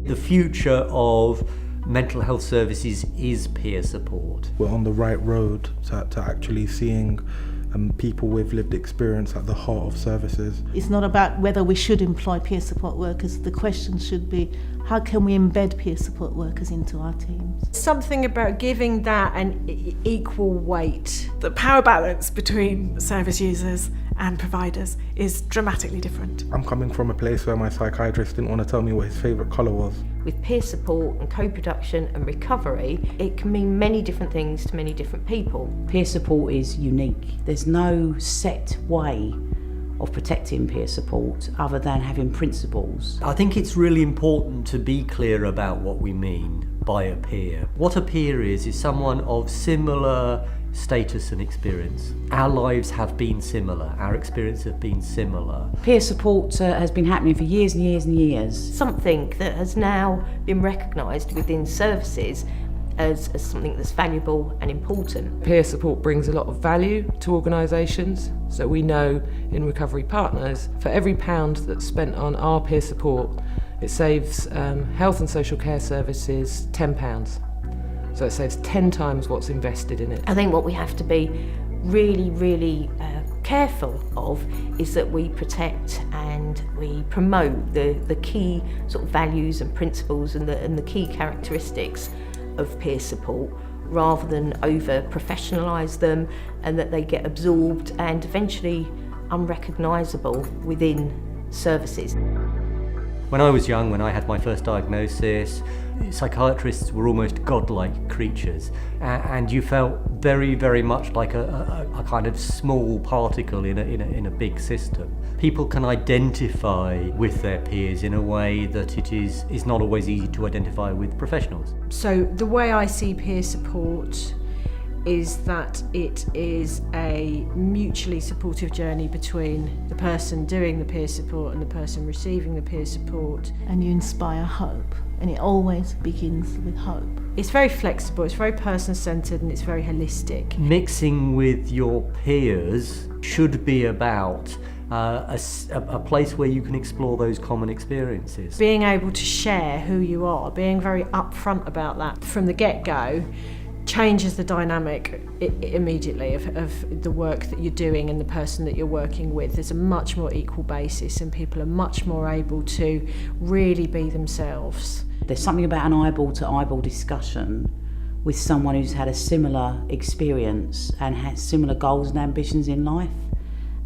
The future of mental health services is peer support. We're on the right road to actually seeing people with lived experience at the heart of services. It's not about whether we should employ peer support workers. The question should be, how can we embed peer support workers into our teams? Something about giving that an equal weight. The power balance between service users and providers is dramatically different. I'm coming from a place where my psychiatrist didn't want to tell me what his favourite colour was. With peer support and co-production and recovery, it can mean many different things to many different people. Peer support is unique. There's no set way of protecting peer support other than having principles. I think it's really important to be clear about what we mean by a peer. What a peer is someone of similar status and experience. Our lives have been similar, our experiences have been similar. Peer support has been happening for years and years and years. Something that has now been recognised within services as something that's valuable and important. Peer support brings a lot of value to organisations, so we know in Recovery Partners, for every £1 that's spent on our peer support, it saves health and social care services £10. So it saves 10 times what's invested in it. I think what we have to be really careful of is that we protect and we promote the key sort of values and principles and the key characteristics of peer support, rather than over professionalise them and that they get absorbed and eventually unrecognisable within services. When I was young, when I had my first diagnosis, psychiatrists were almost godlike creatures, and you felt very much like a kind of small particle in a big system. People can identify with their peers in a way that it is not always easy to identify with professionals. So the way I see peer support is that it is a mutually supportive journey between the person doing the peer support and the person receiving the peer support. And you inspire hope, and it always begins with hope. It's very flexible, it's very person-centred and it's very holistic. Mixing with your peers should be about a place where you can explore those common experiences. Being able to share who you are, being very upfront about that from the get-go, changes the dynamic immediately of the work that you're doing and the person that you're working with. There's a much more equal basis and people are much more able to really be themselves. There's something about an eyeball-to-eyeball discussion with someone who's had a similar experience and has similar goals and ambitions in life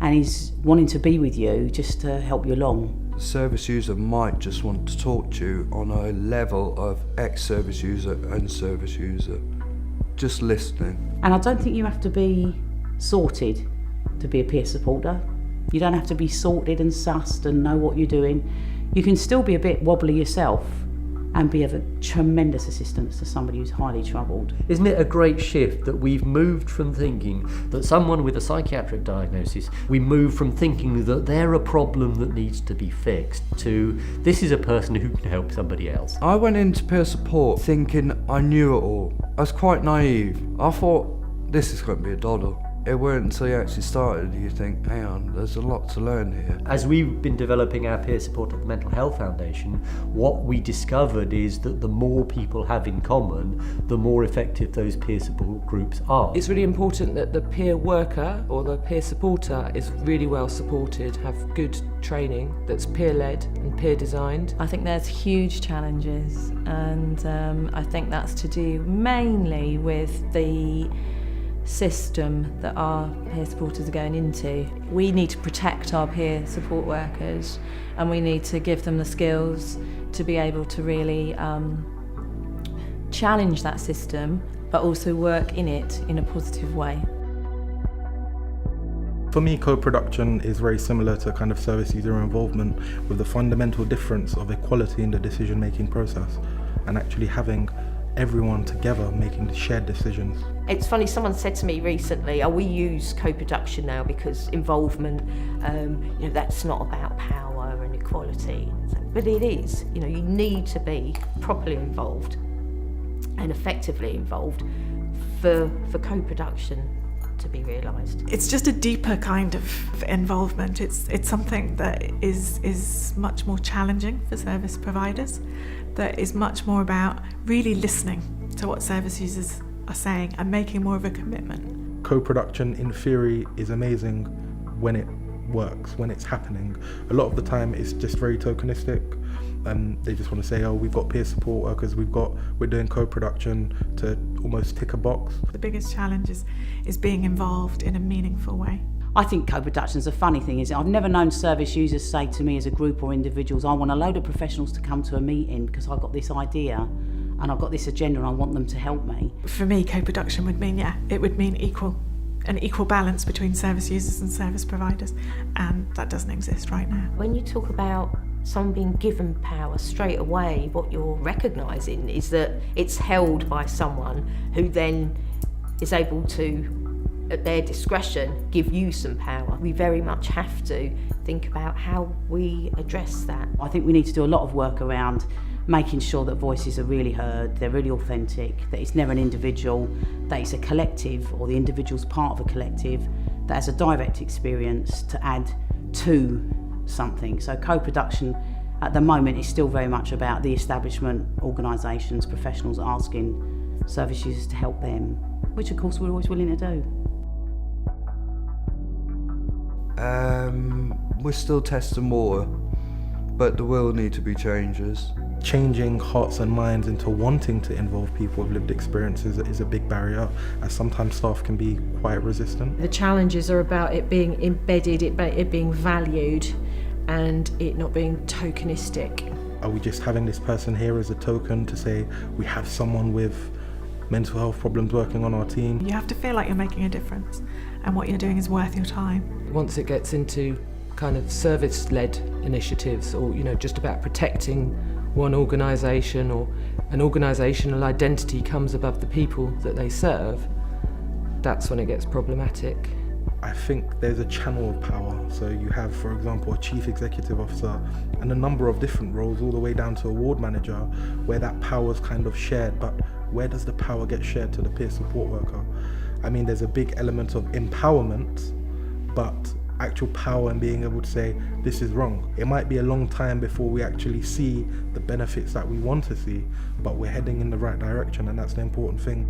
and is wanting to be with you just to help you along. The service user might just want to talk to you on a level of ex-service user and service user. Just listening. And I don't think you have to be sorted to be a peer supporter. You don't have to be sorted and sussed and know what you're doing. You can still be a bit wobbly yourself and be of a tremendous assistance to somebody who's highly troubled. Isn't it a great shift that we've moved from thinking that someone with a psychiatric diagnosis, we move from thinking that they're a problem that needs to be fixed to this is a person who can help somebody else. I went into peer support thinking I knew it all. I was quite naive. I thought this is going to be a doddle. It weren't until you actually started you think, hang on, there's a lot to learn here. As we've been developing our peer support at the Mental Health Foundation, what we discovered is that the more people have in common, the more effective those peer support groups are. It's really important that the peer worker or the peer supporter is really well supported, have good training that's peer-led and peer-designed. I think there's huge challenges, and I think that's to do mainly with the system that our peer supporters are going into. We need to protect our peer support workers and we need to give them the skills to be able to really challenge that system but also work in it in a positive way. For me, co-production is very similar to kind of service user involvement, with the fundamental difference of equality in the decision-making process and actually having everyone together making shared decisions. It's funny, someone said to me recently, we use co-production now because involvement, that's not about power and equality. But it is, you need to be properly involved and effectively involved for co-production to be realised. It's just a deeper kind of involvement. It's something that is much more challenging for service providers, that is much more about really listening to what service users are saying and making more of a commitment. Co-production in theory is amazing when it works, when it's happening. A lot of the time it's just very tokenistic. They just want to say, oh, we've got peer support workers, we're doing co-production to almost tick a box. The biggest challenge is being involved in a meaningful way. I think co-production's a funny thing, is I've never known service users say to me as a group or individuals, I want a load of professionals to come to a meeting because I've got this idea and I've got this agenda and I want them to help me. For me, co-production would mean, it would mean an equal balance between service users and service providers, and that doesn't exist right now. When you talk about someone being given power straight away, what you're recognising is that it's held by someone who then is able to, at their discretion, give you some power. We very much have to think about how we address that. I think we need to do a lot of work around making sure that voices are really heard, they're really authentic, that it's never an individual, that it's a collective, or the individual's part of a collective, that has a direct experience to add to something. So co-production at the moment is still very much about the establishment, organisations, professionals asking service users to help them, which of course we're always willing to do. We're still testing more, but there will need to be changes. Changing hearts and minds into wanting to involve people with lived experiences is a big barrier, as sometimes staff can be quite resistant. The challenges are about it being embedded, it being valued, and it not being tokenistic. Are we just having this person here as a token to say we have someone with mental health problems working on our team? You have to feel like you're making a difference and what you're doing is worth your time. Once it gets into kind of service-led initiatives, or just about protecting one organisation, or an organisational identity comes above the people that they serve, that's when it gets problematic. I think there's a channel of power. So you have, for example, a chief executive officer and a number of different roles, all the way down to a ward manager, where that power is kind of shared. But where does the power get shared to the peer support worker? I mean, there's a big element of empowerment, but actual power and being able to say, this is wrong. It might be a long time before we actually see the benefits that we want to see, but we're heading in the right direction, and that's the important thing.